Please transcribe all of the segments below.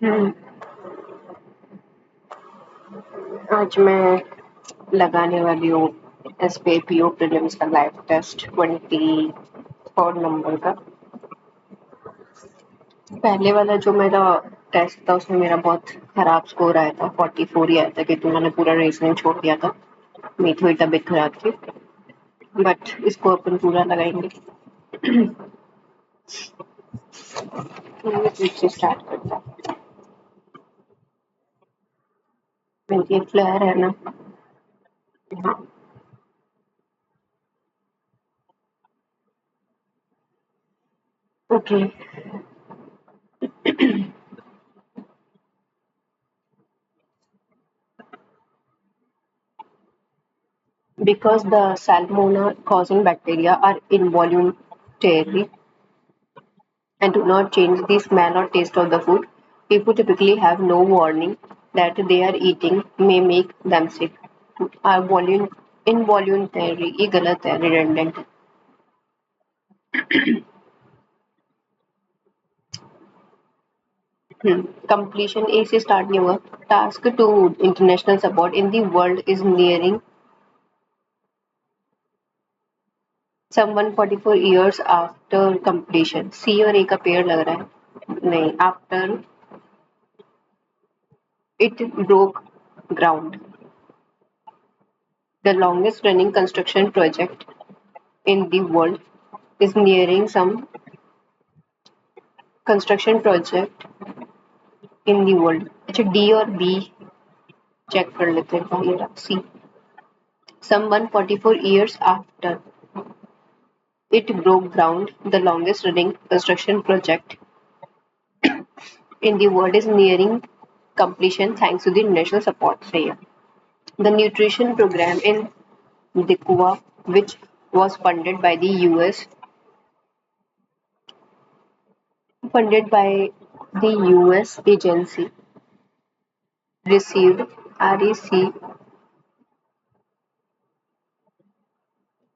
हम्म, आज मैं लगाने वाली हूँ एसपीपीओ प्रीलिम्स का लाइव टेस्ट 24 नंबर का। पहले वाला जो मेरा टेस्ट था उसमें मेरा बहुत खराब स्कोर आया था, 44 ही आया था क्योंकि मैंने पूरा रीजनिंग छोड़ दिया था। मेरी थोड़ी तबीयत खराब थी, बट इसको अपन पूरा लगाएंगे। से स्टार्ट करता है। मेरी एक फ्लेयर है ना। हाँ, okay. Because the salmonella causing bacteria are involuntary and do not change the smell or taste of the food, people typically have no warning that they are eating may make them sick. Are involuntary ये गलत है, redundant. Completion A से start नहीं हुआ. Task 2 international support in the world is nearing some 144 years after completion. C और A का पेड़ लग रहा है. नहीं, after it broke ground. The longest running construction project in the world is nearing some construction project in the world. अच्छा, D और B check कर लेते हैं. ये रहा सी. Some 144 years after it broke ground, the longest running construction project in the world is nearing completion thanks to the international support. सही है. The nutrition program in Dikwa, which was funded by the US agency, received REC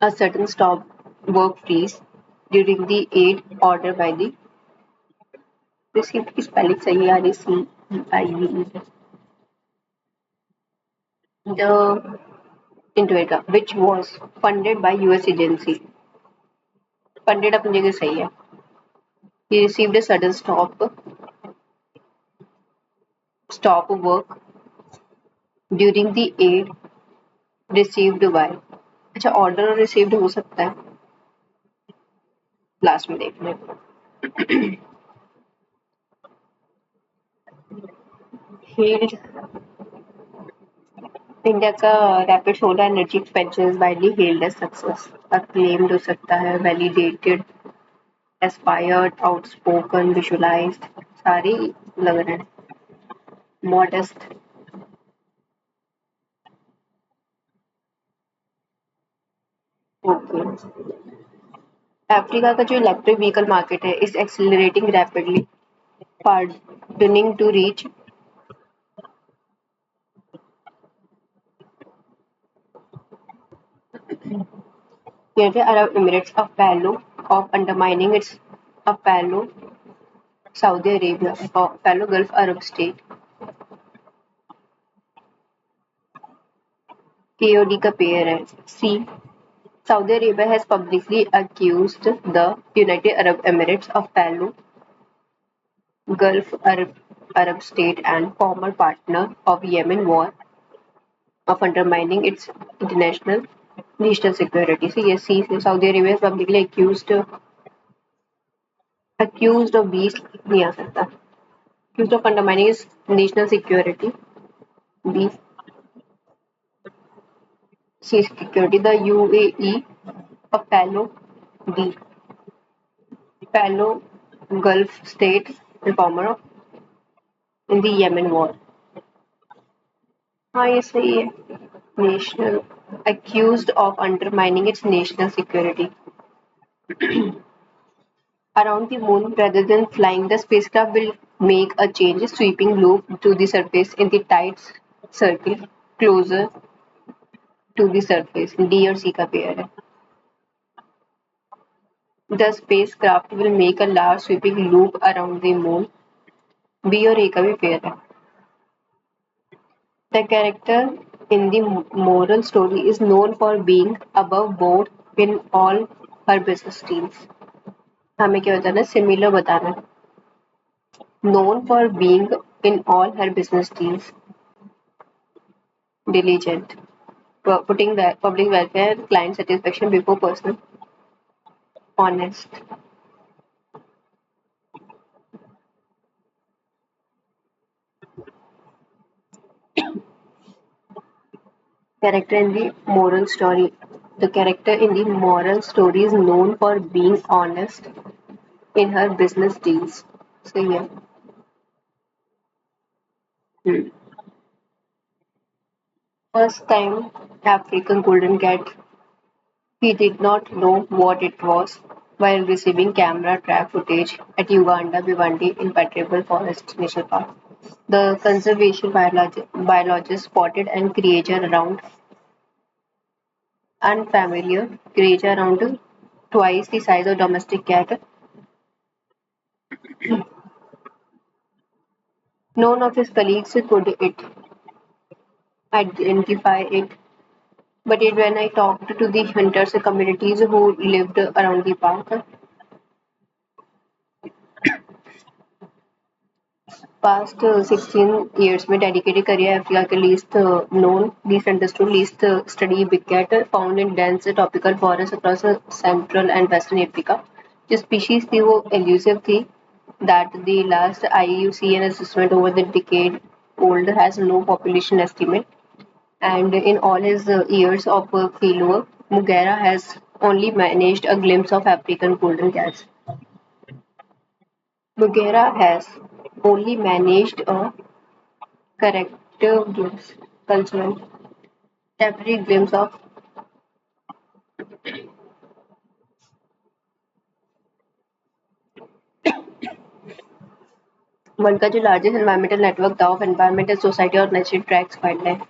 a sudden stop work freeze during the aid order by the received की spelling सही है. RECIVE. The Intuitor, which was funded by US agency. Funded अपनी जगह सही है. He received a sudden stop work during the aid received by. अच्छा, order received हो सकता है. लास्ट में देख लें. हेल्ड इंडिया का rapid solar energy expansion is widely held as success. Acclaimed हो सकता है, वैलिडेटेड, एस्पायर्ड, आउटस्पोकन, विजुअलाइज्ड. सारे लग रहे हैं. मॉडेस्ट. ओके. अफ्रीका का जो इलेक्ट्रिक व्हीकल मार्केट है is accelerating rapidly, pardoning to reach United Arab Emirates a fellow of undermining its a fellow Saudi Arabia, a fellow Gulf Arab state. KOD का pair है. C. Saudi Arabia has publicly accused the United Arab Emirates, a fellow Gulf Arab state and former partner of Yemen war, of undermining its international national security. So yes, C. Saudi Arabia has publicly accused of बीस नहीं आ सकता. Accused of undermining its national security. B. C. Security. The UAE, a fellow D. Fellow Gulf state and former in the Yemen war. हाँ, ये सही है. National accused of undermining its national security. Around the moon, rather than flying, the spacecraft will make a change, sweeping loop to the surface in the tight circle closer to the surface. D और C का pair है. The spacecraft will make a large sweeping loop around the moon B और A का भी fair है. The character in the moral story is known for being above board in all her business deals. हमें क्या बताना है? Similar बताना है. Known for being in all her business deals. Diligent. Putting the public welfare, client satisfaction before personal. Honest. Character in the moral story. The character in the moral story is known for being honest in her business deals. So yeah. Hmm. First time African golden cat. He did not know what it was while receiving camera trap footage at Uganda Bivandi in Patrable Forest National Park. The conservation biologist spotted an creature around unfamiliar creature around twice the size of domestic cat. None of his colleagues could identify it, but when I talked to the hunters communities who lived around the park, past 16 years में dedicated career Africa के least known, least understood, least study big cat found in dense tropical forests across central and western Africa. जो species थी वो elusive थी that the last IUCN assessment over the decade old has no population estimate, and in all his years of fieldwork, Mugera has only managed a glimpse of African golden cats. Mugera has only managed a character glimpse, cultural, temporary glimpse of world का जो largest environmental network था of environmental society और natural tracks wildlife.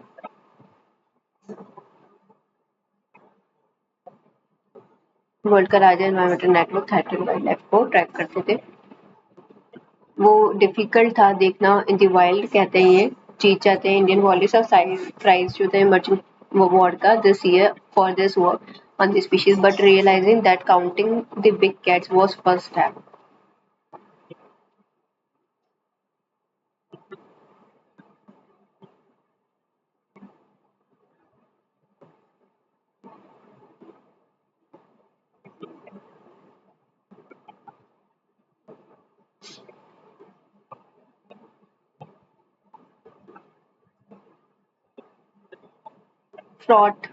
World का largest environmental network that wildlife को track करते थे. वो difficult था देखना इन द वाइल्ड कहते हैं ये चीज चाहते हैं इंडियन वॉलिस और प्राइज जो थे इमर्जिंग अवार्ड का this year for this work on the species, but realizing that counting the big cats was first step. Fraud.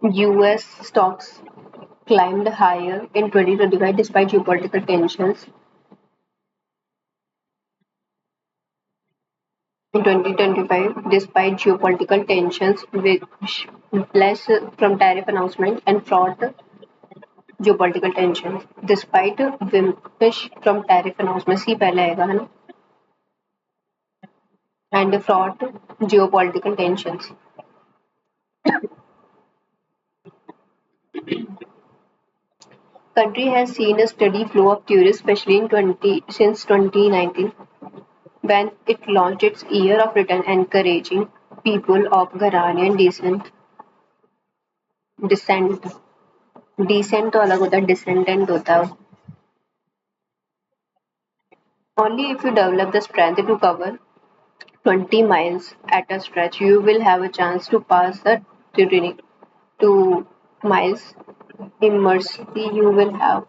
US stocks climbed higher in 2025 despite geopolitical tensions. In 2025, despite geopolitical tensions, which less from tariff announcement and fraud geopolitical tensions, despite wimpish from tariff announcements ही पहले आएगा है ना and fraud geopolitical tensions. Country has seen a steady flow of tourists, especially in 20 since 2019 when it launched its Year of Return, encouraging people of Ghanaian descent. Descent तो अलग होता है, descendant होता है. Only if you develop the strength to cover 20 miles at a stretch, you will have a chance to pass the terrain. 2 miles immersely you will have.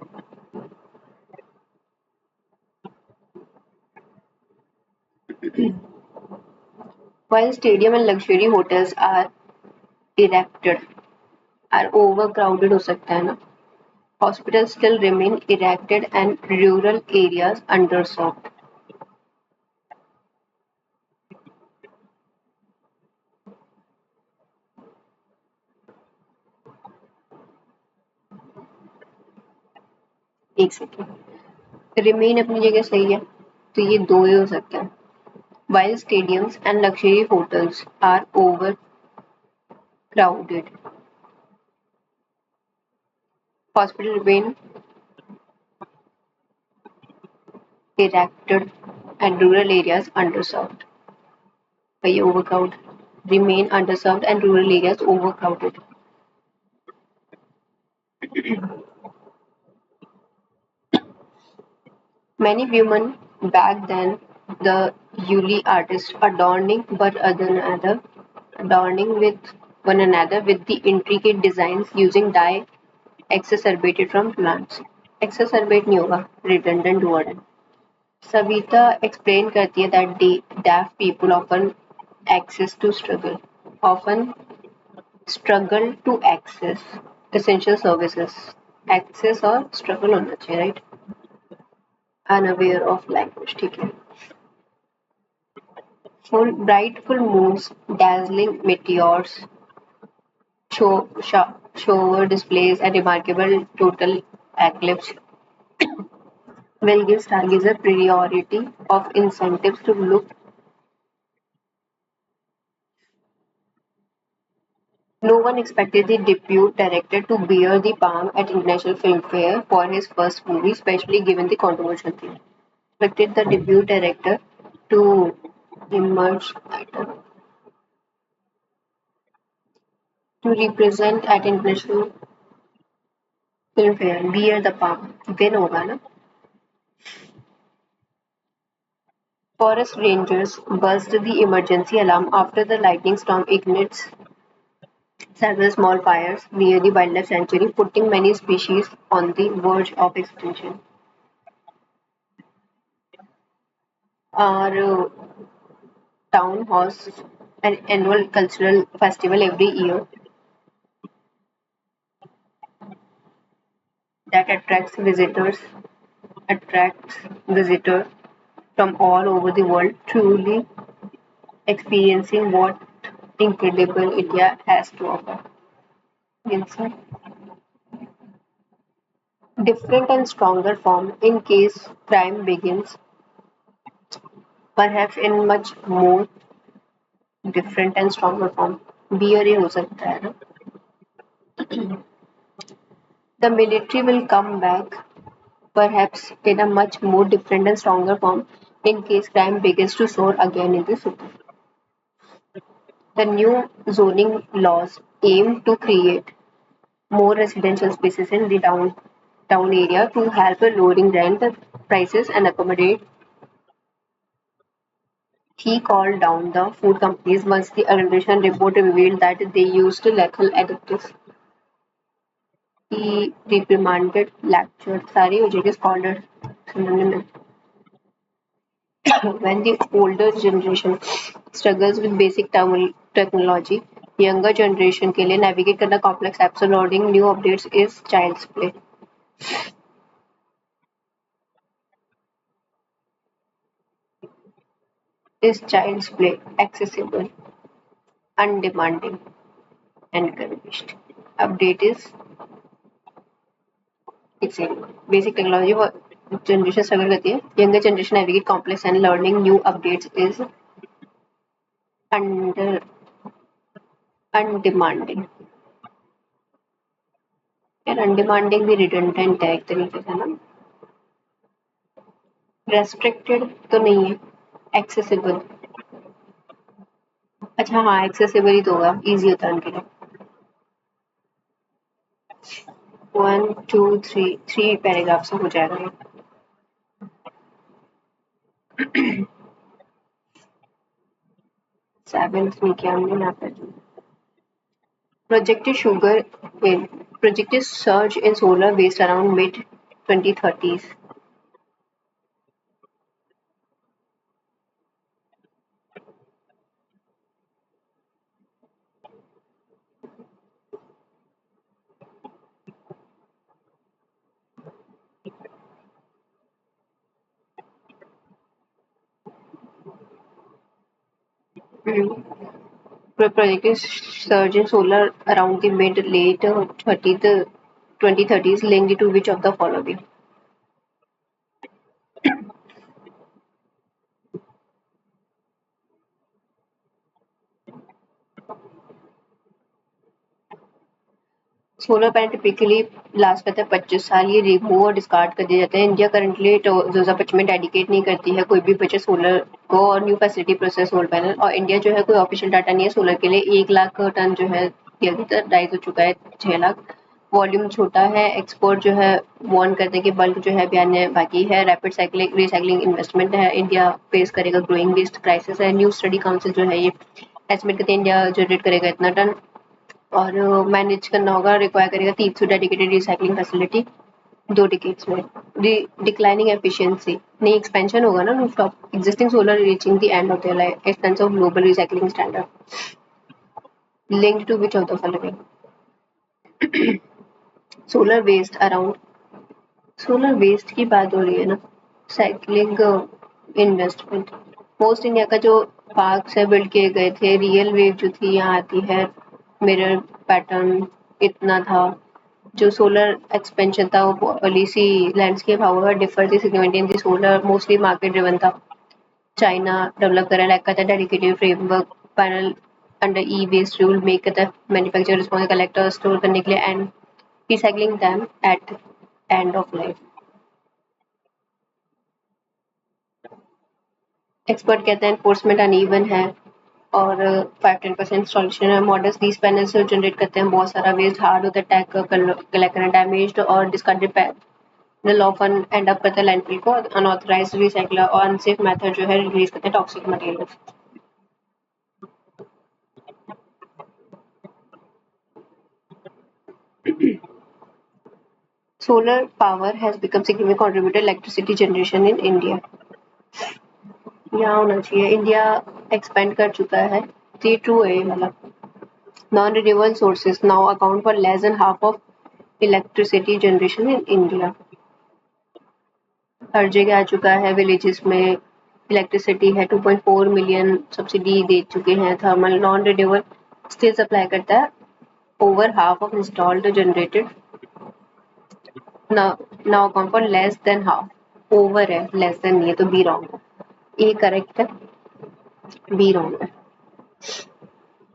While stadium and luxury hotels are erected, are overcrowded हो सकता है ना. Hospitals still remain erected and rural areas underserved. एक second. Remain अपनी जगह सही है तो ये दो ही हो सकता है. While stadiums and luxury hotels are overcrowded, hospitals remain erected and rural areas underserved. By overcrowded, remain underserved and rural areas overcrowded. Many women back then, the Yuli artists adorning with one another with the intricate designs using dye exacerbated from plants. Exacerbate नहीं होगा, redundant word है. Savita explain करती है that deaf people often struggle to access essential services. Access और struggle होना चाहिए, right? Unaware of language, ठीक है. Bright full moons, dazzling meteors, shower displays, and remarkable total eclipse will give stargazer priority of incentives to look. No one expected the debut director to bear the palm at International Film Fair for his first movie, especially given the controversial theme. Expected the debut director to emerge to represent at International Film Fair, bear the palm. Then होगा ना? Forest rangers buzzed the emergency alarm after the lightning storm ignites several small fires near the wildlife sanctuary, putting many species on the verge of extinction. Our town hosts an annual cultural festival every year that attracts visitors from all over the world, truly experiencing what incredible India has to offer. Inside. Different and stronger form in case crime begins, perhaps in much more different and stronger form. B और A हो सकता है ना. The military will come back, perhaps in a much more different and stronger form, in case crime begins to soar again in the city. The new zoning laws aim to create more residential spaces in the downtown area to help lowering rent prices and accommodate. He called down the food companies once the administration report revealed that they used lethal additives. He reprimanded, lectured, सारी हो जाएगी scholar सुनने में. When the older generation struggles with basic technology, younger generation के लिए navigate करना complex apps और loading new updates is child's play. Accessible, undemanding, encouraged. Update is it's a basic technology वो generation struggle करती है. Younger generation navigate complex and learning new updates is under undemanding. यार undemanding भी redundant है एक तरीके से ना. Restricted तो नहीं है. Accessible. अच्छा हाँ accessible ही तो होगा. Easy होता है उनके लिए. 1 2 3 पैराग्राफ से हो जाएगा. Seventh में क्या हमने यहाँ पे projected sugar in projected surge in solar waste around mid 2030s. Projected surge in solar around the mid late 30th 2030s linked to which of the following? Solar panel typically last करता है 25 साल, ये remove और discard कर दिए जाते हैं। India currently 2025 में डेडिकेट नहीं करती है कोई भी बजट सोलर को और new facility process solar panel. और इंडिया जो है कोई ऑफिशियल डाटा नहीं है सोलर के लिए। 1 लाख टन जो है राइज हो चुका है 6 लाख। वॉल्यूम छोटा है। एक्सपोर्ट जो है वार्न करते हैं कि बल्क जो है अभी आने बाकी है। रैपिड साइक्लिंग रिसाइकलिंग इन्वेस्टमेंट है। इंडिया फेस करेगा ग्रोइंग वेस्ट क्राइसिस है। न्यू स्टडी काउंसिल जो है ये एस्टिमेट करते हैं इंडिया जनरेट करेगा इतना टन और मैनेज करना होगा, रिक्वायर करेगा 300 डेडिकेटेड रिसाइकलिंग फैसिलिटी 2 डिकेट्स में। डिक्लाइनिंग एफिशिएंसी, नहीं एक्सपेंशन होगा ना rooftop existing solar reaching the end of their life expense of global recycling standard linked to which of the following? Solar waste around, solar waste की बात हो रही है ना, साइक्लिंग इन्वेस्टमेंट। मोस्ट इंडिया का जो पार्क्स है बिल्ड किए गए थे, रियल वेव जो थी यहाँ आती है, मिरर पैटर्न इतना था। जो सोलर एक्सपेंशन था वो पॉलिसी लैंडस्केप हाउएवर डिफर थी significantly in the solar, mostly market driven था। चाइना डेवलप करा लाइक करता है dedicated framework panel under e waste rule make करता है मैन्युफैक्चर रिस्पॉन्स कलेक्टर स्टोर करने के लिए and recycling them at end of life. Expert कहते हैं एनफोर्समेंट अनइवन है और 5-10% इंस्टॉलेशन है। मॉडल्स दीज पैनल से जनरेट करते हैं बहुत सारा वेस्ट, हार्ड होता है टैग कलेक्ट करना, डैमेज्ड और discarded panel often and up करता है लैंडफिल को। अनऑथराइज्ड रिसाइकलर और अनसेफ मेथड जो है रिलीज करते हैं toxic materials. Solar power has become significant contributor to electricity generation in India. यहाँ होना चाहिए इंडिया एक्सपेंड कर चुका है, तो ये ट्रू है मतलब। Non renewable sources now account for less than half of electricity generation in India. हर जगह आ चुका है, विलेजेस में इलेक्ट्रिसिटी है। 2.4 मिलियन सब्सिडी दे चुके हैं। Thermal non renewable still supply करता है over half of installed generated now account for less than half. Over है, लेस देन नहीं है, तो बी रॉन्ग है। ए करेक्ट है, बी रॉन्ग है।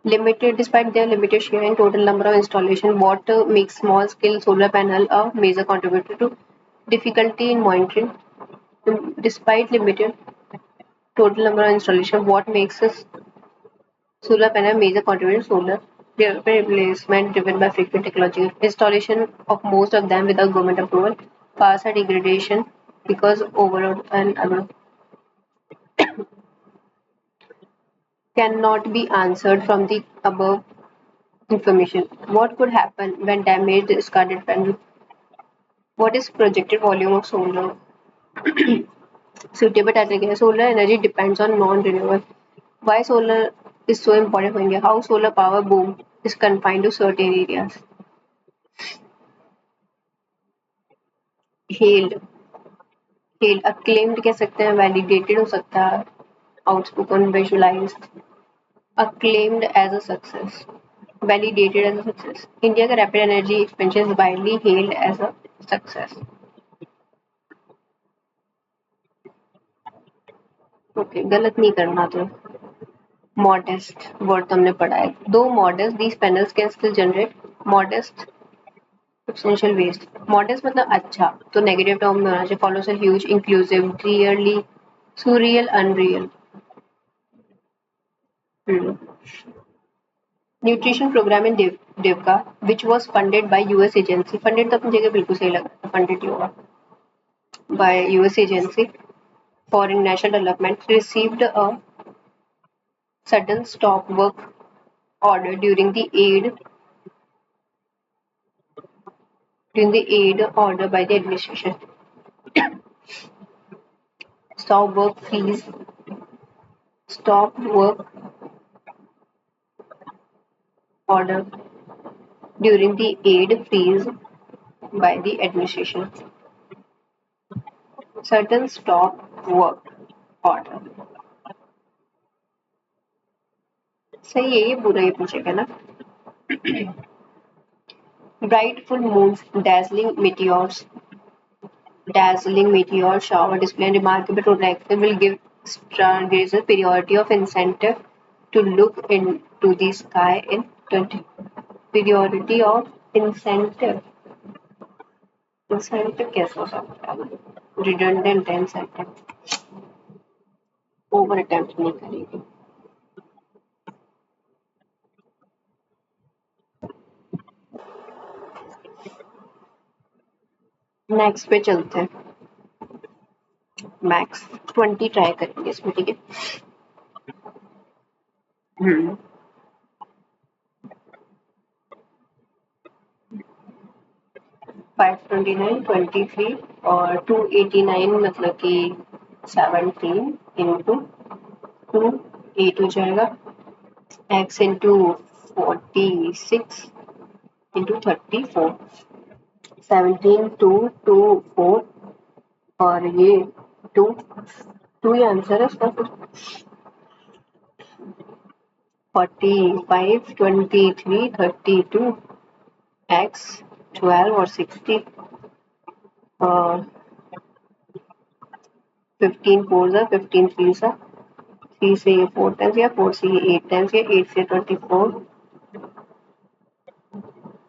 Limited, despite their limited share in total number of installation, what makes small-scale solar panel a major contributor to difficulty in monitoring? Despite limited total number of installation, what makes a solar panel a major contributor to solar replacement driven by frequent technological installation of most of them without government approval, cause a degradation because overload and above cannot be answered from the above information. What could happen when damaged discarded panel? What is projected volume of solar? Suitable category. Solar energy depends on non-renewable. Why solar is so important for India? How solar power boom is confined to certain areas. Hailed. Hailed. Acclaimed कह सकते हैं, validated हो सकता है, outspoken, visualized. Acclaimed as a success. Validated as a success. India का rapid energy expansion is widely hailed as a success. Okay, गलत नहीं करना तो। मॉडेस्ट वर्ड तो हमने पढ़ा है। Though modest these panels can still generate modest substantial waste. Modest मतलब अच्छा, तो नेगेटिव टर्म में होना चाहिए। Colossal, huge, inclusive, really, surreal, unreal. Nutrition programme in देवका which was funded by US agency. Funded तो अपनी जगह बिल्कुल सही लगा, फंडेड ही होगा। By US agency for national development received a sudden stop work order during the aid order by the administration. Stop work freeze, stop work order during the aid freeze by the administration. Sudden stop work order. सही है, ये पूरा ही पूछेगा ना। Bright full moons, dazzling meteor shower display and remarkable protection will give stargazers priority of incentive to look into the sky in 20. Priority of incentive incentive कैसे हो सकता है? रिडंडेंट इंसेंटिव, ओवर अटेम्प्ट नहीं करेगी। नेक्स्ट पे चलते हैं। Max 20 try करेंगे इसमें, ठीक है। हम्म 529, 23 और 289 मतलब कि 17 इंटू 8 हो जाएगा। x इंटू 46 इंटू 34, 17 2 2 4 और ये 2 2 ही आंसर है इसका। 45 23 32 x 12 और 60 और 15 4 जा 15 3 सा 3 से ये 4 टाइम्स या 4 से ये 8 टाइम्स या 8 से 24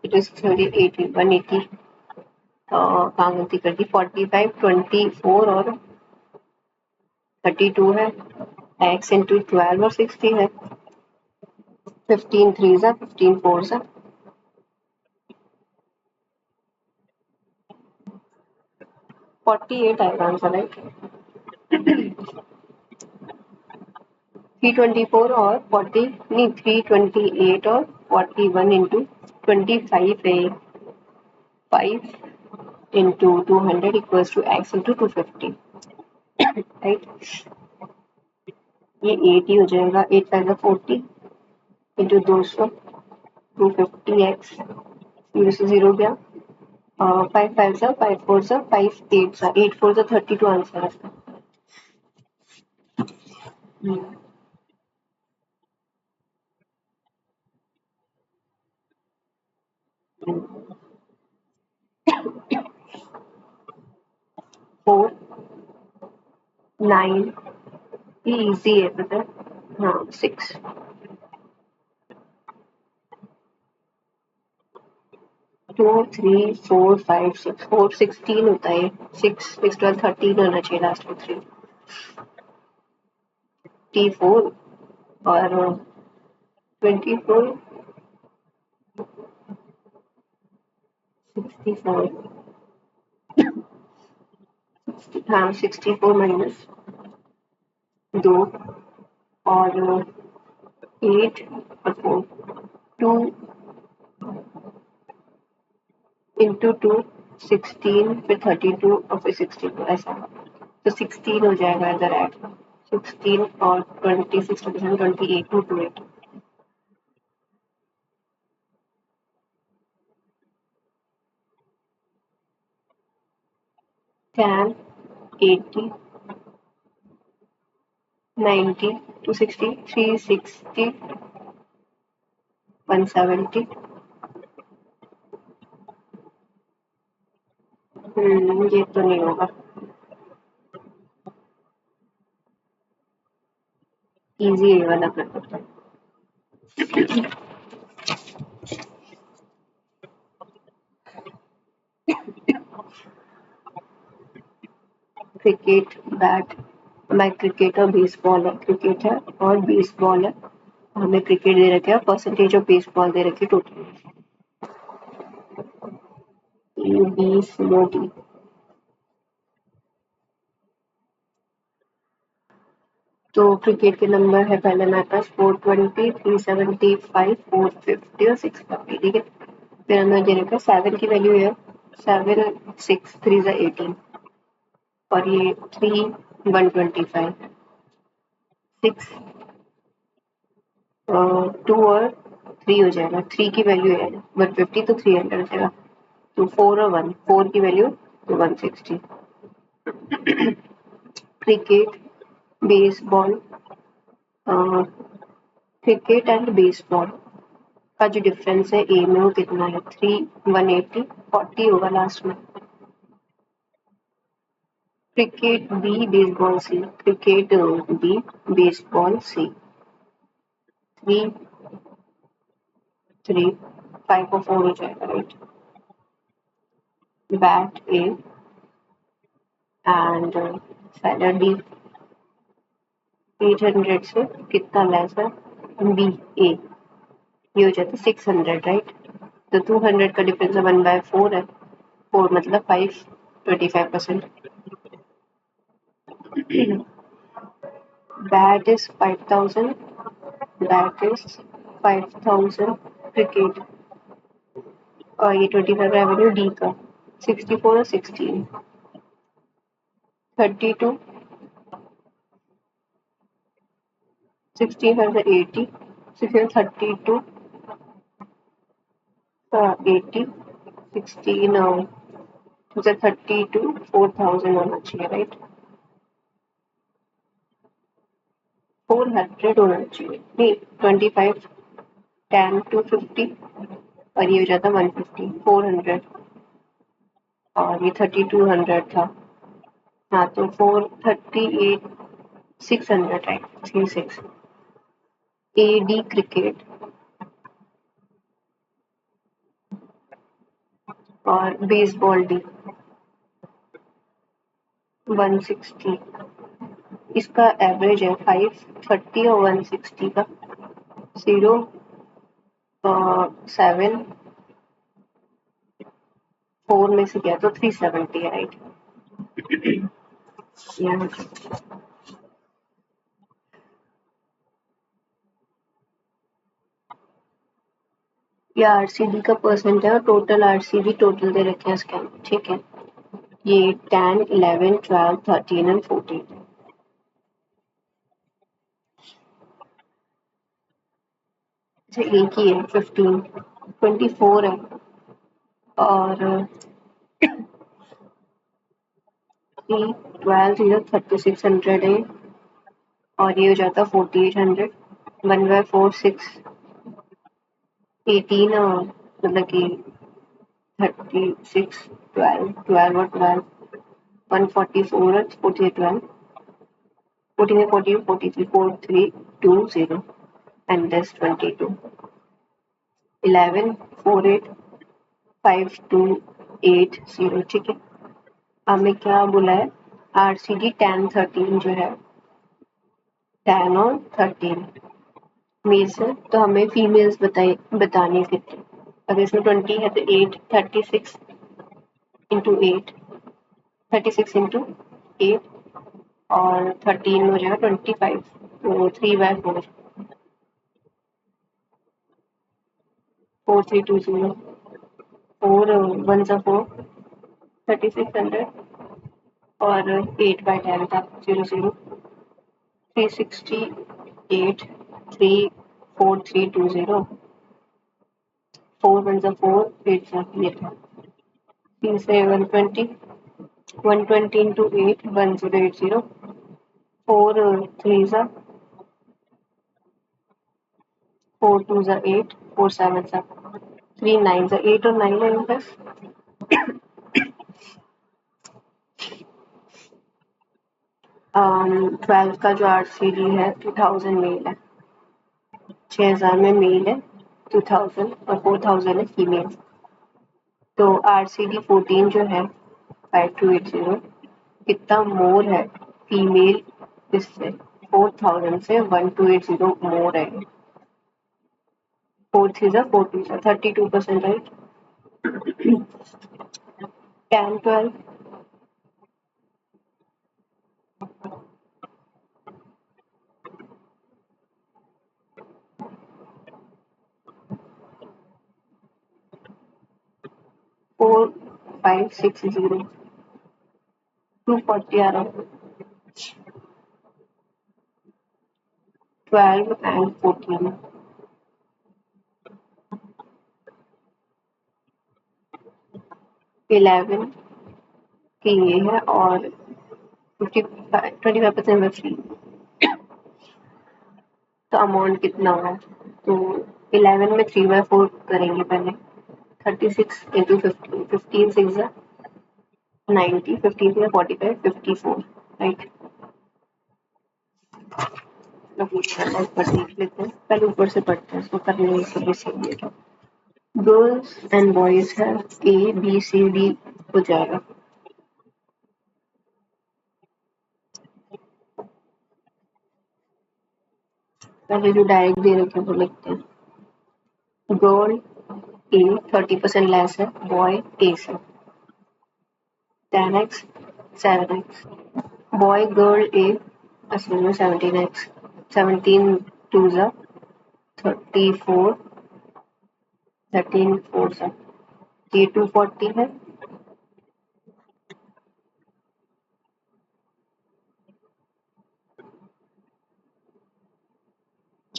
इट इज 38 180। कहाँ गलती कर दी, 45 24 और 32 है, x इंटू 12 और 60 है, 15 3 जा 15 4 जा 48 आएगा आंसर, राइट। 324 और 40 नहीं 328 और 41 इंटू 25 है, 5 into 200 equals to x into 250, right. ये 8 ही हो जाएगा, 8 फाइव 40 इंटू 200 250 x, 0 से 0 गया, 5 5 सा 5 4 सा 5 8 सा 8 4 सा 32 आंसर है इसका। हम्म 4 9 ये इजी है पता है। हाँ 6 2 3 4 5 6 4 16 होता है, 6 6 12 13 होना चाहिए लास्ट में, 3 T4 और 24 64, हाँ 64 माइनस 2 और 8 और 4 2 इंटू 2 16 फिर 32 और फिर 62 ऐसा, तो 16 हो जाएगा इधर ऐड, 16 और 26 28 228 10 80 90 260 360 170। ये तो नहीं होगा, इजी है वाला कर सकते हैं। क्रिकेट बैट, मैं क्रिकेट और बेसबॉल है, क्रिकेट है और बेसबॉल है, हमें क्रिकेट दे रखे हैं, परसेंटेज ऑफ बेसबॉल दे रखी टोटल 20 मोटी। तो क्रिकेट के नंबर है पहले मेरे पास 420 375 450 और 640, ठीक है। फिर हमने दे रखा 7 की वैल्यू है 7 6 3 18 और ये 3 125 6 2 और 3 हो जाएगा, 3 की वैल्यू है 150 तो 300 हो जाएगा, तो 4 और 1 4 की वैल्यू तो 160। Cricket baseball, cricket and baseball का जो डिफरेंस है ए में वो कितना है, 3 180 40 होगा लास्ट में। क्रिकेट बी बेसबॉल सी, क्रिकेट बी बेसबॉल सी 3 3 5 को 4 हो जाएगा, right. Bat A and seller D 800 से कितना लेस है, बी ए, ये हो जाता है 600, राइट। तो 200 का डिफरेंस 1/4 है, 4 मतलब 5, 25%। Bat is 5000, bat is 5000 cricket, और ये 25 रेवेन्यू डी का 64 और 16, 32, 16 है 80, 16 32 80, 16 मुझे 32 4000 होना चाहिए, राइट। 400 होना चाहिए, नहीं 25 10 to 50, और ये हो जाता 150, 400, और ये 3200 था। हाँ तो 438 600, राइट, 36। ए डी क्रिकेट और बेसबॉल डी 160, इसका एवरेज है 530 और 160 का 0 7 4 में से गया तो 370 है, राइट। ये आरसीडी का परसेंट है और टोटल आरसीडी टोटल दे रखे हैं इसके, ठीक है। ये 10 11 12 13 एंड 14, अच्छा एक ही है 15, 24 है, और 3 12 0 3600 है, और ये हो जाता 4800, 1/4 6 18, मतलब कि 36 12 12 और 12 144 और 48 12 14 14 43 4320 and this 22 11 48 5280, ठीक है। हमें क्या बोला है, आरसीडी 10 13 जो है 10 और 13 मेल्स है, तो हमें फीमेल्स बतानी है कितनी। अगर इसमें 20 है तो 8 36 इंटू 8 36 इंटू 8, और 13 हो जाएगा 25, तो 3/4 4320, 4 1 4 3600, और 8/10 था 00, 368 34320, 4 1 4 8 ये था 3 से 120, 120 इंटू 8 1080, 4 3 4 2 8 4 7 3 9 8 और 9 है बस। 12 का जो आरसीडी है 2000 मेल है, 6000 में मेल है 2000 और 4000 है फीमेल। तो आरसीडी 14 जो है 5280 कितना मोर है फीमेल, इससे 4000 से 1280 मोर है, 4 3 4 2 32%, राइट। 10 12 4 5 6 0 240 आ रहा है, 12 एंड 14 11 की ये है, और 25% में फ्री, तो अमाउंट कितना होगा, तो 11 में 3/4 करेंगे पहले, 36 इंटू 15, 15 6 90, 15 से 45 54, राइट। ऊपर देख लेते हैं, पहले ऊपर से पढ़ते हैं, इसको करने के लिए सही है। गर्ल्स एंड बॉयज है ए बी सी डी हो जाएगा। पहले जो डायरेक्ट दे रखे वो लिखते हैं। गर्ल ए 30% लेस है बॉय ए से 10x 7x। बॉय गर्ल ए असल में 17x 17 टू ज़ा 34 13 4 सा ये 240 है।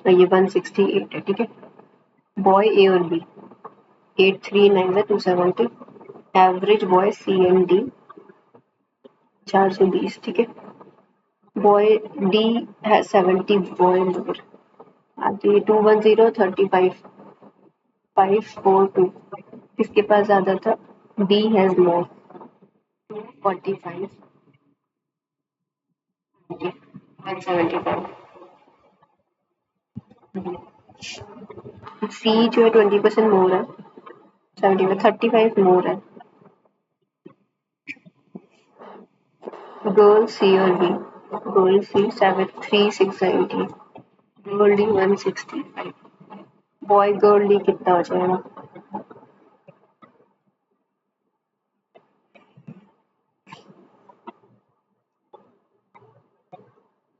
और ये 168 है। ठीक है। बॉय ए और बी 839 है 270। Average boy C and D 420। ठीक है। बॉय डी है 70 बॉय मोर आती 210 35 542। किसके पास ज्यादा था? D has more 245 175। सी जो है 20% मोर है 70 में 35 मोर है। गर्ल सी और B girl C 3 6 girl D 165। Boy girl D कितना हो जाएगा?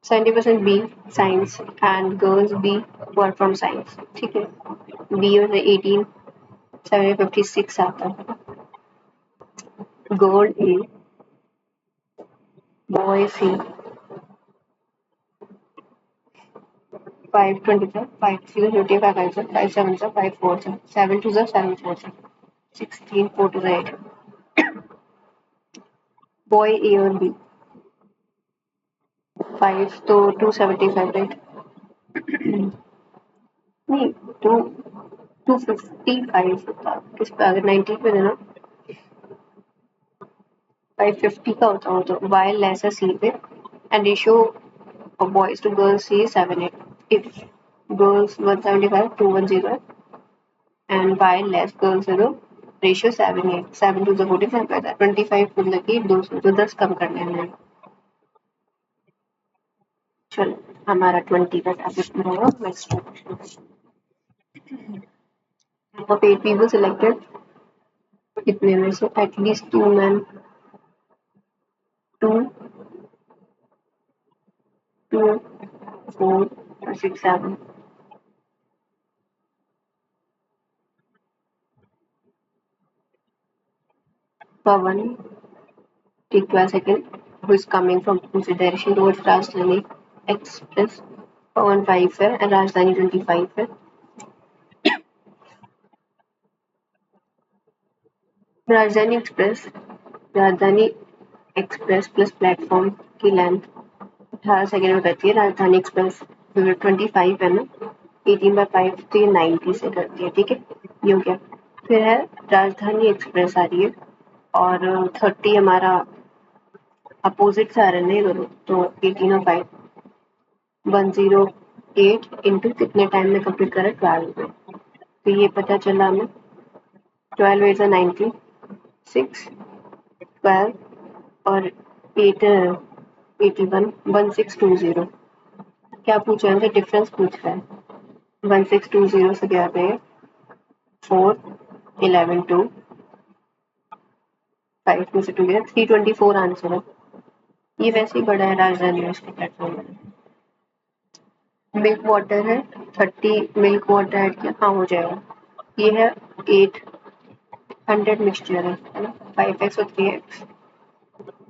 70% B science and girls B were from science. ठीक है। बी और 18 756 आता है। Girl A boy C 525 5 0 5 5 7 5 4 7 2 7 4 16 4 to 8। Boy ए और बी 5 तो 275 राइट। नहीं 255 होता किस पे अगर 90 पे देना 550 का होता हो तो वाई लेस है सी पे and ratio of boys to girls C 7 8 if girls 175 210 and Y less girls है तो रेशियो 7 8 7 टू 45 पैदा 25 मतलब कि 200 तो 10 कम करने हैं। चलो हमारा 20 का टॉपिक पूरा हुआ। नेक्स्ट of 8 people selected कितने में से at least 2 man 2 2 4 6 7 Pawan take 12 seconds who is coming from opposite direction towards Rajdhani Express। Pawan 5 है and Rajdhani 25 है। राजधानी एक्सप्रेस प्लस प्लेटफॉर्म की लेंथ 18 सेकेंड में करती है। राजधानी एक्सप्रेस 25 है ना 18/5 तो ये 90 से करती है। ठीक है ये हो गया। फिर है राजधानी एक्सप्रेस आ रही है और 30 हमारा अपोजिट से आ रहा है दोनों तो 18 और 5 108 इंटू कितने टाइम में कंप्लीट करा 12 में तो ये पता चला हमें 12 8 90 6 12 और 8 81 1620। क्या पूछ रहे हैं? डिफरेंस पूछ रहा है। 1620 से क्या पे 4 11 2 5 में से 2 गया 324 आंसर है। ये वैसे ही बड़ा है राजधानी उसके प्लेटफॉर्म में। मिल्क वाटर है 30 मिल्क वाटर ऐड किया हाँ हो जाएगा। ये है 800 मिक्सचर है ना 5x और 3x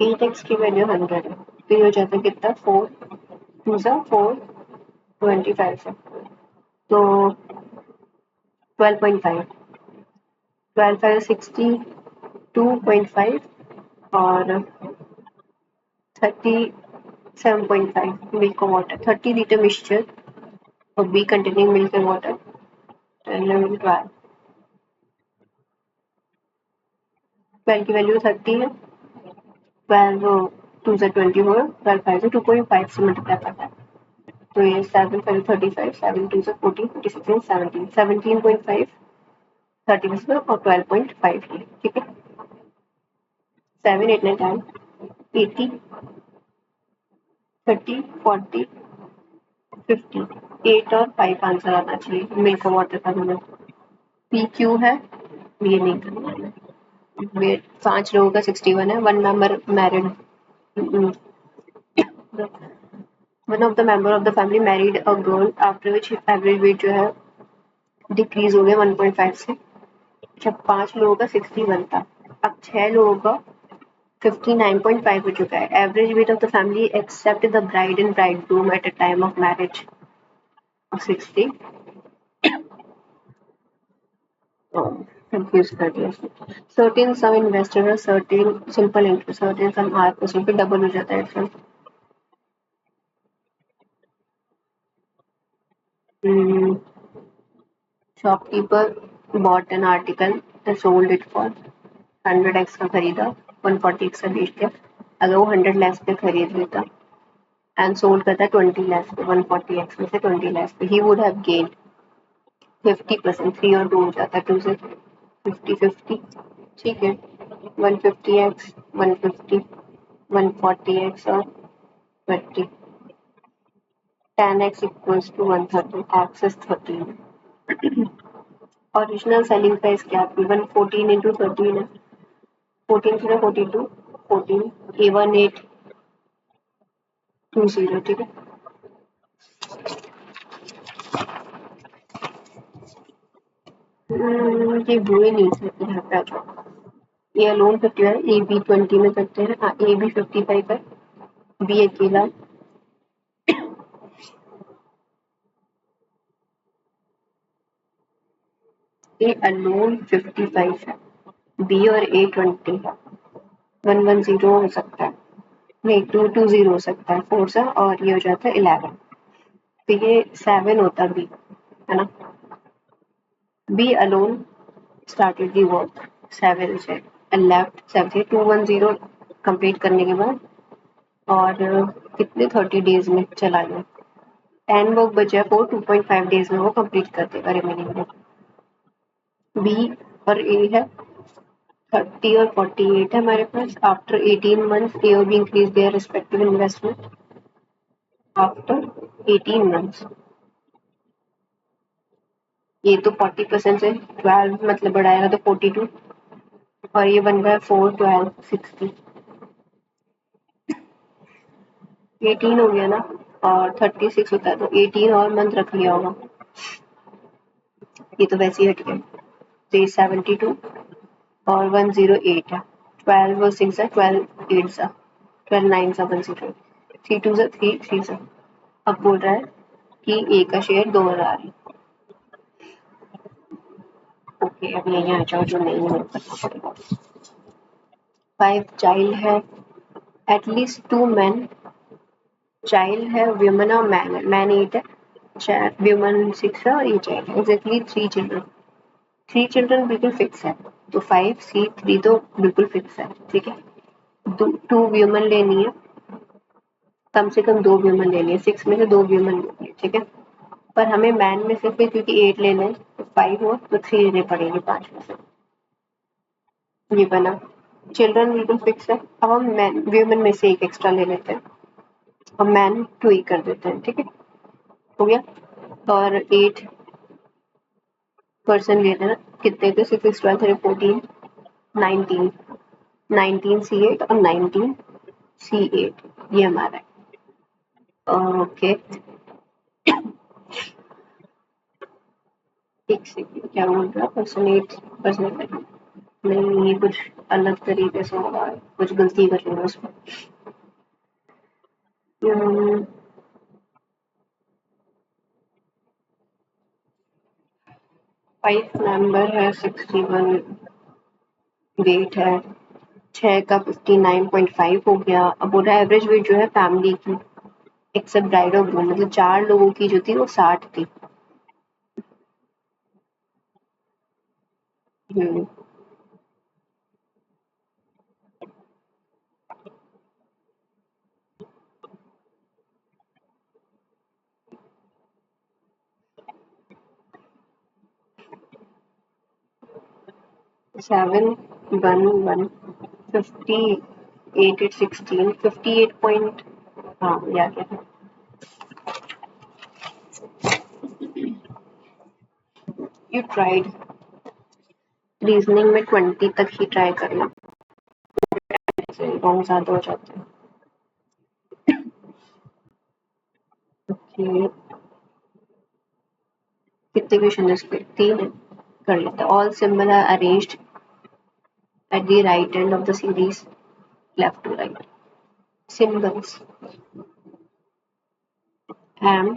8x की वैल्यू 100 है तो ये हो जाता है कितना 4 2 4 25 है तो 12.5 12 5 62.5 और 37.5 मिल्क वाटर 30 लीटर मिक्सचर और B containing milk and water 12 12 की वैल्यू 30 है 12 2 से 24 12 5 से 2.5 से मल्टीप्लाई करता है तो ये 7 5 35 7 2 से 14 46 17 17.5 30% और 12.5 की, ठीक है। 7, 8, 9, 10, 80, 30, 40, 50, 8 और 5 आंसर आना चाहिए मिल्क वाटर का। हमें पी क्यू है, ये नहीं करना है। 5 लोगों का 61 है। One member married, one of the member of the family married a girl after which average weight जो है डिक्रीज हो गया 1.5 से। जब 5 लोगों का 61 था, अब 6 लोगों का 59.5 हो चुका है। Average weight of the family except the bride and bridegroom at a time of marriage 60। Confuse कर दिया इसने। Certain sum investor, certain simple interest, certain sum R% पे डबल हो जाता है इसमें। Shopkeeper bought an article and sold it for 100x का खरीदा, 140x का बेच दिया। अगर वो 100 lakhs पे खरीद लेता एंड सोल्ड करता 20 lakhs पे, 140x में से 20 lakhs पे, ही वुड हैव गेन्ड 50%। 3 और 2 हो जाता है, 2 से 50-50, ठीक है। 150x, 150, 140x और 20, 10x equals to 130, x is 13। Original selling price क्या थी? 114 इंटू 13 है, 14 से 42, 14, A1820, ठीक है। ये बुरे नहीं सकते यहाँ पे आ जाओ। ए अलोन 50 है, ए बी 20 में करते हैं। हाँ, ए बी 55 है, बी अकेला, ए अलोन 55 है, बी और ए 20 है। 110 हो सकता है, नहीं 220 हो सकता है, 4 से, और ये हो जाता है 11। तो ये 7 होता बी, है ना। B alone started the work 7 से and left 7 से 210 कंप्लीट करने के बाद, और कितने 30 डेज में चला गया। 10 वर्क बचा को 2.5 डेज में वो कंप्लीट कर देगा रिमेनिंग वर्क। बी और ए है 30 और 48 है हमारे पास। आफ्टर 18 मंथ्स ए और be increase their respective investment. After 18 months ये तो 40% से 12 मतलब बढ़ाएगा तो 42, और ये बन रहा है 4, 12, 60, 18 हो गया ना, और 36 होता है तो 18 और मंथ रख लिया होगा। ये तो वैसे ही हट गया, तो ये 72 और 108 है। 12 और 6 है, 12 8 सा, 12 9 सा 108, 3 2 सा 3 3 सा। अब बोल रहा है कि ए का शेयर 2000 है। ओके, अब यहीं आ जाओ जो नहीं है पता पड़ेगा। 5 चाइल्ड है, एटलीस्ट 2 men, चाइल्ड है women और man है, man 8 है, women 6 है, और ये चाइल्ड है। एग्जैक्टली 3 चिल्ड्रन, 3 चिल्ड्रन बिल्कुल फिक्स है, तो 5C3 तो बिल्कुल फिक्स है, ठीक है। 2 women लेनी है, कम से कम 2 women लेनी है, 6 में से 2 women लेनी है, ठीक है। पर हमें मैन में से फिर क्योंकि 8 लेना है तो 5 और तो 3 लेने पड़ेंगे 5 में से। ये बना, चिल्ड्रन बिल्कुल फिक्स है। अब हम मैन women में से एक एक्स्ट्रा ले लेते हैं, और मैन 2 ही कर देते हैं, ठीक है, हो गया। और 8% लेते हैं ना, कितने थे? 6 12 14, 19, 19C8 और 19C8, ये हमारा है। ओके, एक सेकेंड, क्या बोल रहा है? परसेंट नहीं, ये कुछ अलग तरीके से होगा, कुछ गलती कर रही हूँ उसमें। 5 नंबर है, 61 वेट है, 6 का 59.5 हो गया। अब बोल रहा है एवरेज वेट जो है फैमिली की एक्सेप्ट ब्राइड और ग्रूम, मतलब 4 लोगों की जो थी वो 60 थी। हम्म 711 58 16 58 पॉइंट, हाँ या क्या यू ट्राइड। रीजनिंग में 20 तक ही ट्राई करना, रॉन्ग ज्यादा हो जाते हैं। ओके, कितने क्वेश्चन इसके? 3 है, कर लेते हैं। All symbol are arranged at the right end of the series, left to right. Symbols M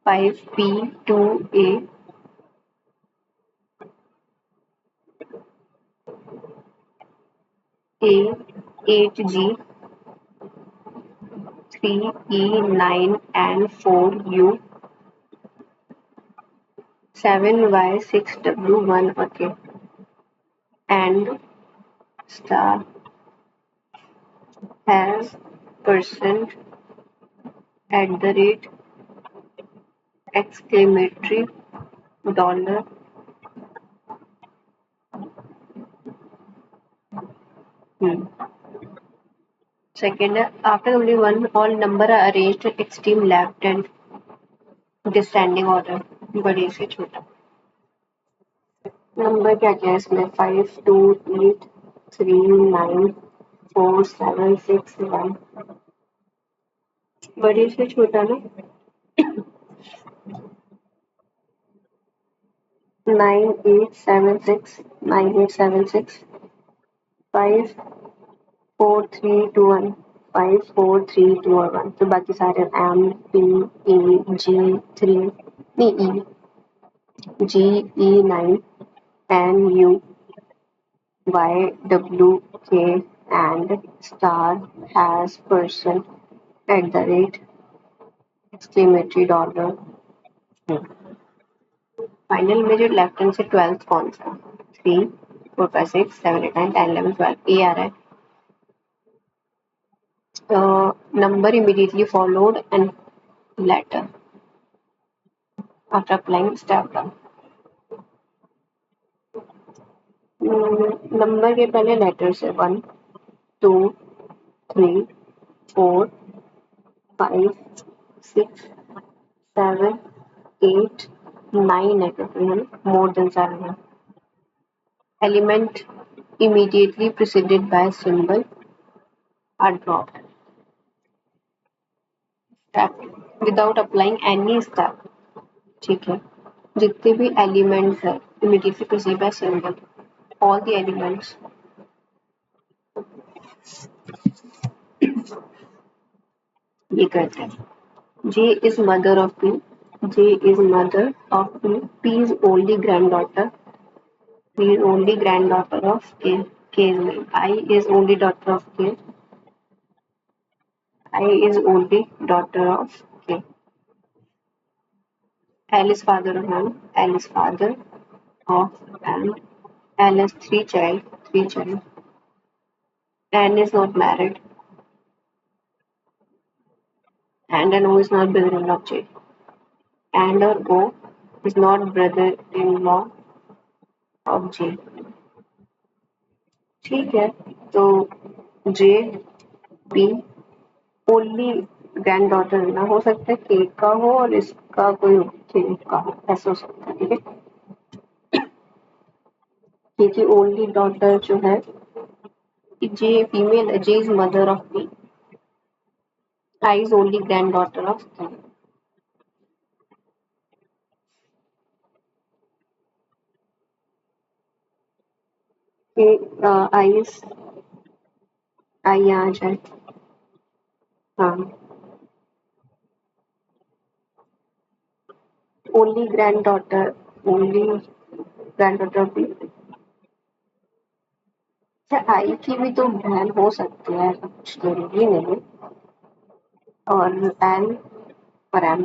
5p 2a a 8g 3e 9 and 4u 7y 6w 1, okay, and star has percent at the rate exclamatory dollar Second, after only one, all number are arranged in extreme left and descending order, बड़े से छोटा। Number क्या क्या है इसमें? 5 2 8 3 9 4 7 6 1, बड़े से छोटा ना। 9 8 7 6 9 8 7 6 5 4 3 2 1 5 4 3 2 और 1, तो बाकी सारे M P A G 3 नहीं E G E 9 N U Y W K and star has person at the rate exclamatory dollar। Final में जो लेफ्ट हैंड से 12th कौन सा? 3 4 5 6 7 8 9 10 11 12 ए आ रहा है। Number immediately followed and letter after applying step down। Number के पहले letters है 1 2 3 4 5 6 7 8 9 है टोटल, है मोर देन 7 है। Element immediately preceded by symbol are dropped। Step without applying any step, ठीक है। जितने भी एलिमेंट्स है immediately preceded by symbol, all the elements, ये करते हैं। J is mother of P, J is mother of P, P is only granddaughter, P is only granddaughter of K, K is male, I is only daughter of K, I is only daughter of K, L is father of M, L is father of M, L has three child, N is not married, and an O is not brother-in-law of J, and or O is not brother-in-law of J। ठीक है, तो J P only grand daughter ना हो सकता है, के का हो और इसका कोई के का हो, ऐसा हो सकता है। ठीक है, क्योंकि ओनली डॉटर जो है J female, J is mother of P, I is only granddaughter of K. I यहाँ जाए, हाँ, only granddaughter of P. अच्छा, आई की भी तो बहन हो सकती है, कुछ जरूरी नहीं। और एन और एम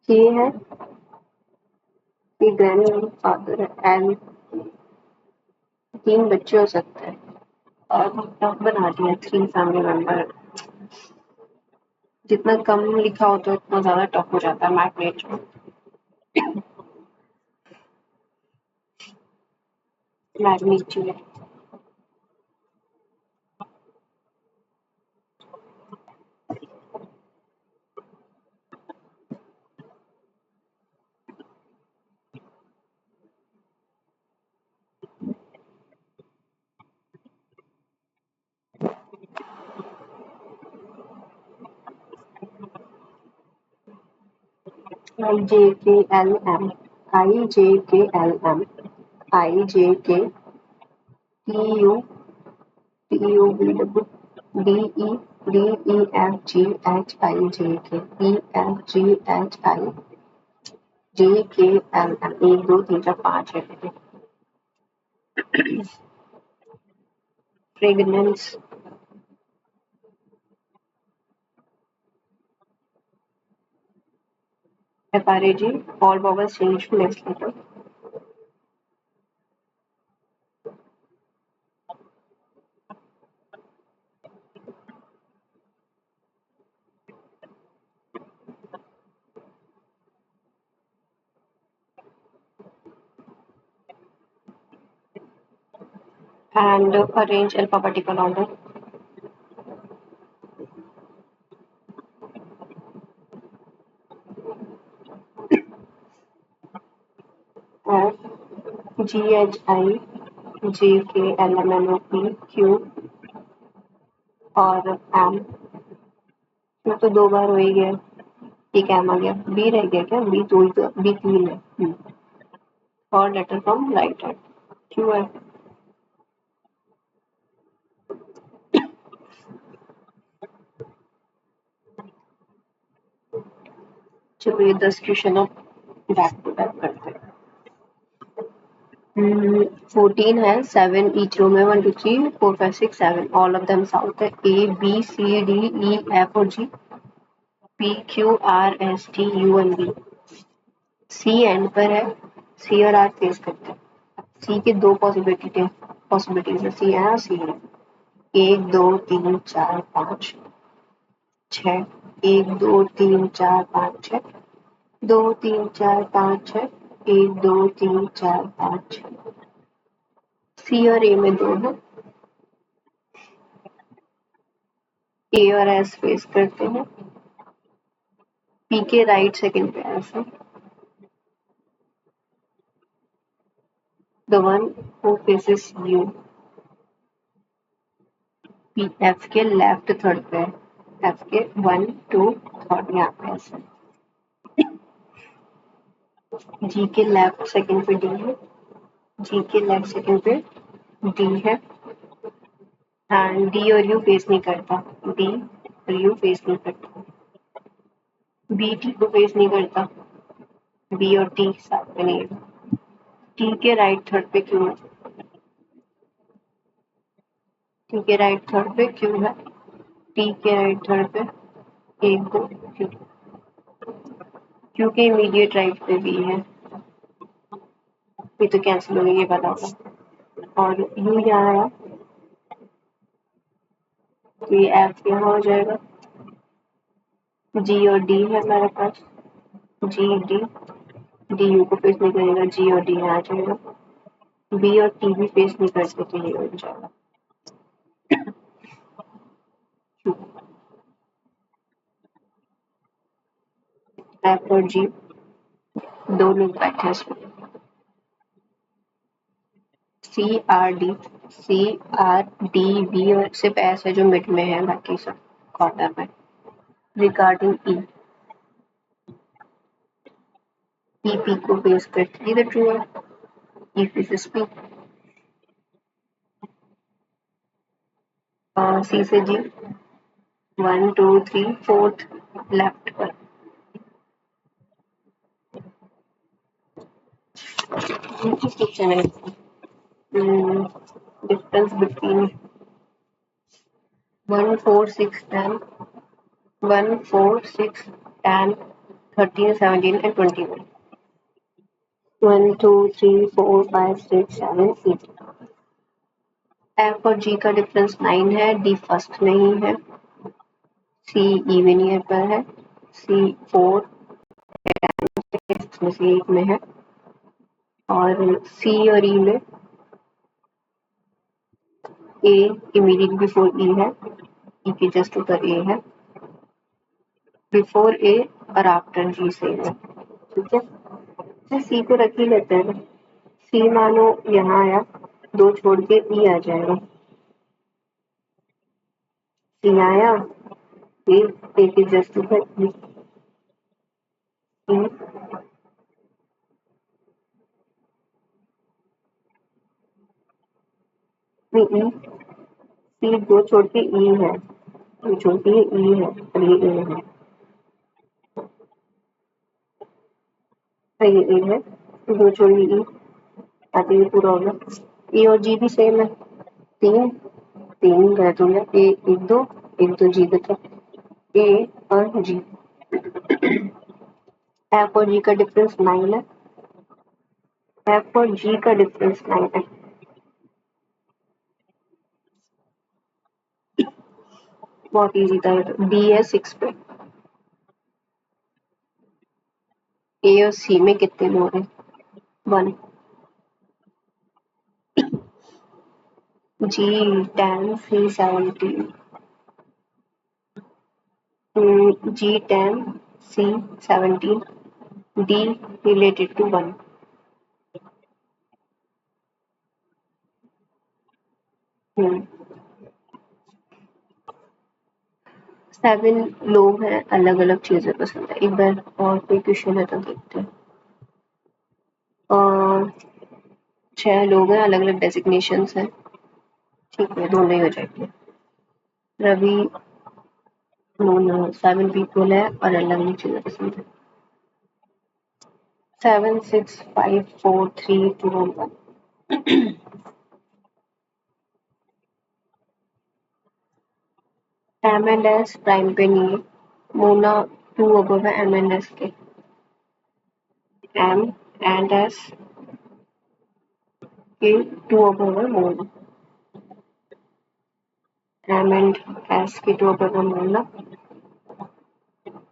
ये है कि ग्रैंड फादर है, एन 3 बच्चे हो सकते हैं। और टफ बना दिया 3 फैमिली मेंबर, जितना कम लिखा होता है उतना ज्यादा टफ हो जाता है मैथ में। Magnitude. IJKLM, IJKLM, IJK, TU, TUVW, DE, DEFGHIJK, EFGHIJKLM, 1 2 3 4 5 है। Fragrance. FRAG, all vowels change to next letter. And arrange alphabetical order. F, G, H, I, J, K, L, M, N, O, P, Q और M। Q तो 2 बार हो ही गया, एक M आ गया। B रह गया क्या? B तो B 3 है। और letter from right hand Q है। चलो ये 10 क्वेश्चन अब बैक टू बैक करते हैं। 14 है, 7 each row में, 1 2 3 4 5 6 7, all of them south है। A B C D E F और G, P Q R S T U and V। C and पर है, C और R फेस करते हैं। C के 2 पॉसिबिलिटीज है, C है और C है। 1 2 3 4 5 6, 1 2 3 4 5 6, 2 3 4 5 6, 1 2 3 4 5 6। C और A में 2 है। A और S फेस करते हैं। P के राइट सेकंड पे S है। The one who faces U। P F के लेफ्ट थर्ड पे है। F के 1 2 3 यहाँ पे S है। G के लेफ्ट सेकंड पे D है। G के लेफ्ट सेकंड पे D है। एंड D और U फेस नहीं करता। D और U फेस नहीं करता। B T को फेस नहीं करता। B और T साथ में नहीं है। T के राइट थर्ड पे Q है। T के राइट थर्ड पे Q है। T के राइट थर्ड पे 1 2 Q। Q के इमीडिएट राइट पे B है। ये तो कैंसिल हो गई, ये पता होगा। और U यहाँ है तो ये F यहाँ हो जाएगा। G और D है हमारे पास। G D, D U को फेस नहीं करेगा, G और D यहाँ आ जाएगा। B और T भी फेस नहीं कर सकते, ये हो जाएगा। F और G 2 लोग बैठे हैं इसमें। C R D और सिर्फ S है जो मिड में है, बाकी सब कॉर्नर में। रिगार्डिंग E P को फेस करती है, ट्रू है। E faces P। C से G 1 2 3 4th लेफ्ट पर। क्वेश्चन है डिफरेंस बिटवीन 1 4 6 10, 1 4 6 10 13 17 and 21। 1 2 3 4 5 6 7 8। F और G का डिफरेंस 9 है। D फर्स्ट नहीं है। C इवन ईयर पर है। C 4 में से एक में है। और C और E में ए इमीडिएट बिफोर ई है, ई के जस्ट ऊपर ए है, बिफोर ए और आफ्टर जी सेम है। ठीक है, तो सी को रख ही लेते हैं। सी मानो यहाँ आया, दो छोड़ के ई आ जाएगा। सी आया, ए के जस्ट ऊपर ई, ई, सी दो छोड़ के ई है, दो छोड़ के ई है और ये ए है, तो ये ए है, दो छोड़ के ई, ताकि ये पूरा होगा। ए और जी भी सेम है, तीन, तीन गलत हो गया, ए एक दो जी बचा, ए और जी। एफ और जी का डिफरेंस 9 है, एफ और जी का डिफरेंस 9 है। बहुत इजी था ये तो। डी है 6 पे, ए और सी में कितने लोग हैं? 1। जी 10, सी 17, जी 10, सी 17, डी related to 1। 7 लोग हैं, अलग अलग चीजें पसंद है। एक बार और कोई क्वेश्चन है तो देखते हैं। 6 लोग हैं, अलग अलग डेजिग्नेशन है। ठीक है, दोनों ही हो जाएंगे। रवि, नो 7 पीपल है और अलग अलग चीजें पसंद है। 7, 6, 5, 4, 3, 2 और 1। एम एंड एस प्राइम पे नहीं है, मोना 2 अबव है एम एंड एस के। एम एंड एस के 2 अबव है मोना, एम एंड एस के 2 अबव है मोना,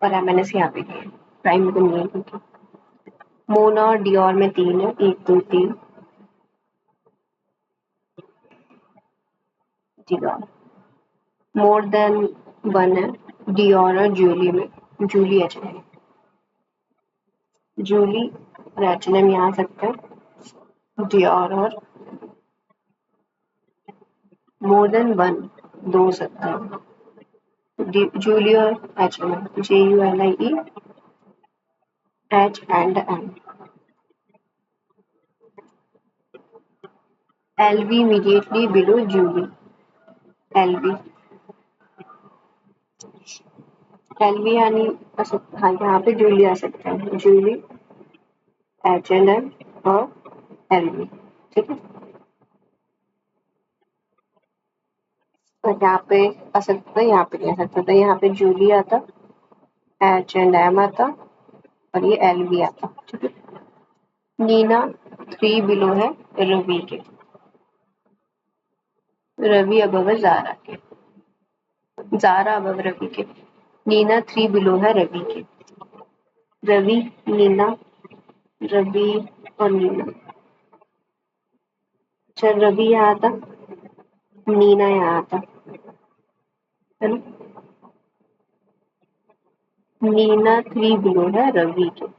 और एम एन एस यहाँ पे है, प्राइम पे नहीं है क्योंकि मोना और डियोर में 3 है, 1, 2, 3 डियोर। मोर देन 1 है डियोर और जूली में, जूली एच में, जूली और एच में यहाँ आ सकता है, डियोर और मोर देन 1 2 हो सकता है, जूली और एच में, JULIE H and M. LV immediately below Julie, LV, LV यानी हाँ यहाँ पे जूली आ सकता है, जूली H&M और LV। ठीक है, तो यहाँ पे आ सकता है, यहाँ पे नहीं आ सकता, तो यहाँ पे जूली आता, H&M आता और ये LV आता। ठीक है, नीना 3 बिलो है रवि के, रवि अबव है जारा के, जारा अबव रवि के, नीना 3 बिलो है रवि के, रवि, नीना, रवि और नीना। अच्छा, रवि यहाँ आता, नीना यहाँ आता है ना, नीना 3 बिलो है रवि के।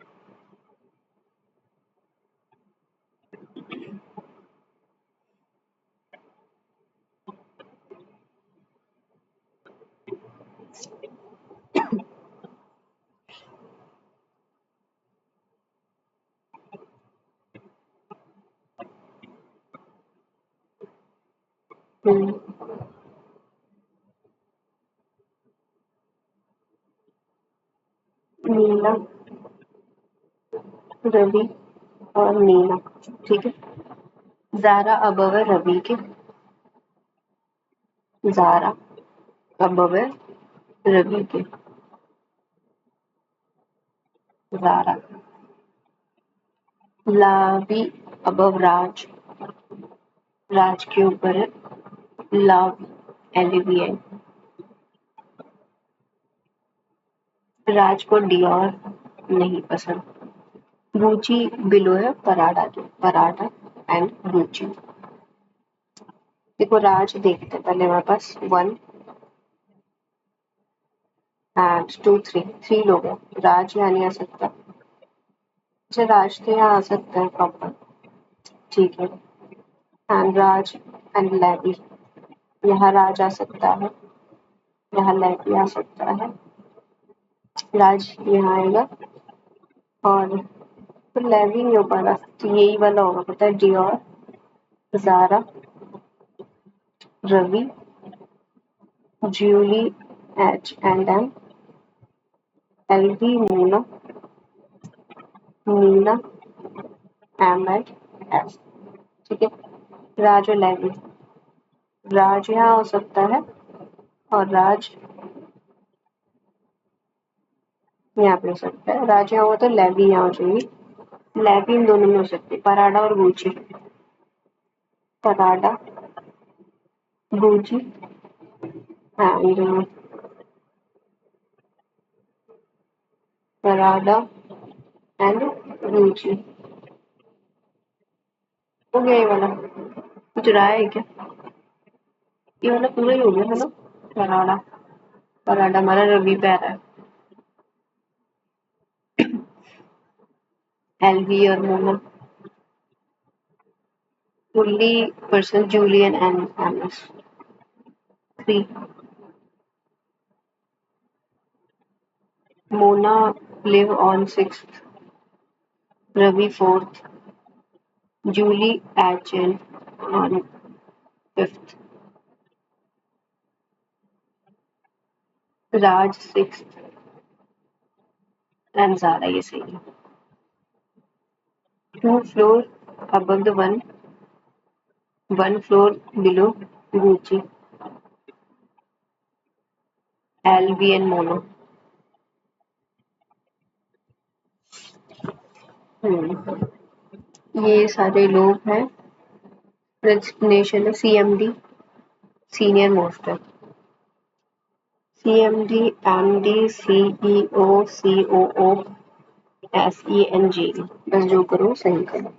हम्म, नीना, रवि और नीना। ठीक है, जारा अबव है रवि के, जारा अबव है रवि के, जारा, लावी अबव राज, राज के ऊपर है लव, LVN। राज को डियोर नहीं पसंद, रुचि बिलो है पराठा के, पराठा एंड रुचि। देखो राज देखते हैं पहले हमारे पास 1 एंड 2 3 लोग हैं। राज यहाँ नहीं आ सकता। अच्छा राज तो यहाँ आ सकता है प्रॉपर। ठीक है। एंड राज एंड लैवी, यहाँ राज आ सकता है, यहाँ लैवी आ सकता है। राज यहाँ आएगा और तो लैवी नहीं हो पा रहा, तो यही वाला होगा पता है, Dior, Zara, Ravi, Julie, H&M, LV, Mona, Nina, M S. ठीक है। राज और लैवी, राज यहाँ हो सकता है और राज यहाँ पे हो सकता है। राज यहाँ हो तो लैवी यहाँ हो जाएगी। लैवी इन दोनों में हो सकती है, पराडा और Gucci. Prada, Gucci and Prada and Gucci. हो गया ये वाला। कुछ रहा है क्या? ये वाला पूरा ही हो गया है ना। पराडा, पराडा हमारा रवि पे आ रहा है। एलवी और Mona, fully person Julian and Amos. 3. Mona live on 6th. Ravi 4th. Julie Agent on 5th. Raj 6th. And Zara ये सही है। 2 floor above the 1 floor below Gucci. LV and Mona. ये सारे लोग हैं। रेजिग्नेशन है CMD, सीनियर मोस्ट है। CMD, MD, CEO, COO, SENG। बस जो करो सही करो।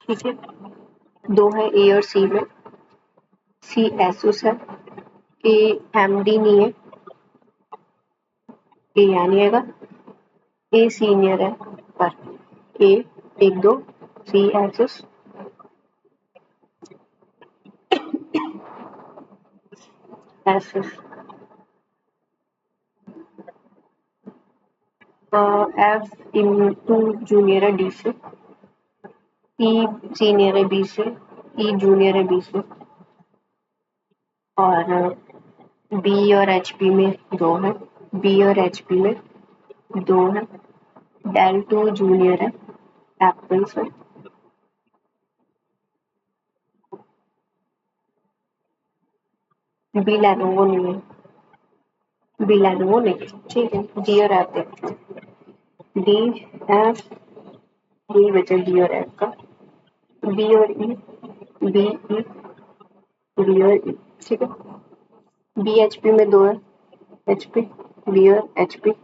ठीक है। 2 है A और C में। C एसोस है, A MD नहीं है, A यहाँ नहीं आएगा। A सीनियर है पर A 1 2 C Asus Asus F into junior है D से, E सीनियर है B से, E जूनियर है B से और B और HP में 2 है, B और HP में 2 है। डेल 2 जूनियर है एप्पल से। B लेनोवो नहीं है, B लेनोवो नहीं। ठीक है। D और F देखते हैं। D F, यही बचा D और F का। B और E, B E, B और E। ठीक है। B HP में 2 है, HP, B और HP।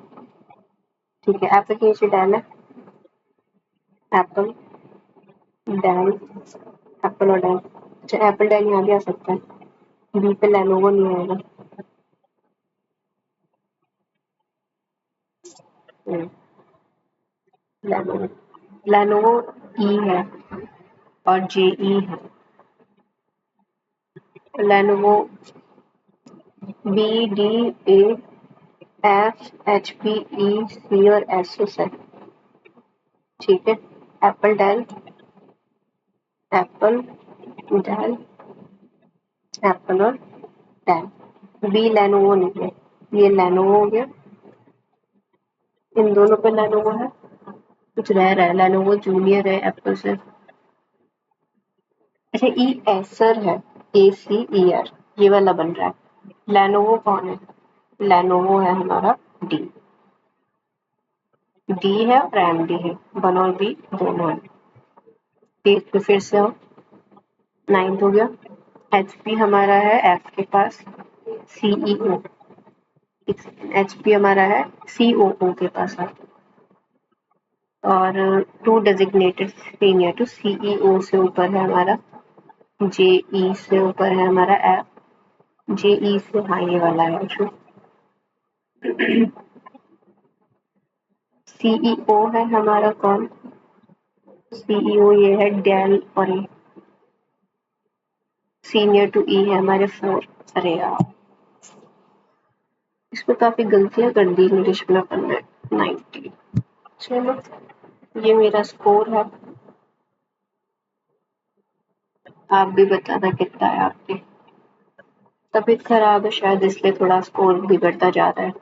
ठीक है। एप्पल के नीचे डेल है, एप्पल, डेल, एप्पल और डेल। अच्छा एप्पल डेल यहाँ भी आ सकता है। बी पे लेनोवो नहीं आएगा। लेनोवो, लेनोवो ई है और JE है। Lenovo B D A F HP E C और एसोस है। ठीक है। Apple Dell, Apple Dell, Apple और डेल। बी लेनोवो नहीं है, ये लेनोवो हो गया। इन दोनों पे लेनोवो है। कुछ रह रहा है, लेनोवो जूनियर है एप्पल से। अच्छा ई एसर है, ACER, ये वाला बन रहा है। लेनोवो कौन है? लेनोवो है हमारा डी। डी है और एमडी है, 1 और B दोनों है। 8 पे फिर से हो, 9th हो गया। HP हमारा है F के पास CEO, HP हमारा है COO के पास है। और two designated senior to CEO से ऊपर है हमारा, जेई से ऊपर है हमारा एफ, जेई से हाँ ये वाला है जो सीईओ है हमारा कौन, सीईओ ये है डेल, और सीनियर टू ई है हमारे 4। अरे यार इसमें काफी गलतियां कर दी इंग्लिश में अपन ने। 90। चलो ये मेरा स्कोर है, आप भी बताना कितना है आपके। तबीयत खराब है शायद इसलिए थोड़ा स्कोर बिगड़ता जा रहा है।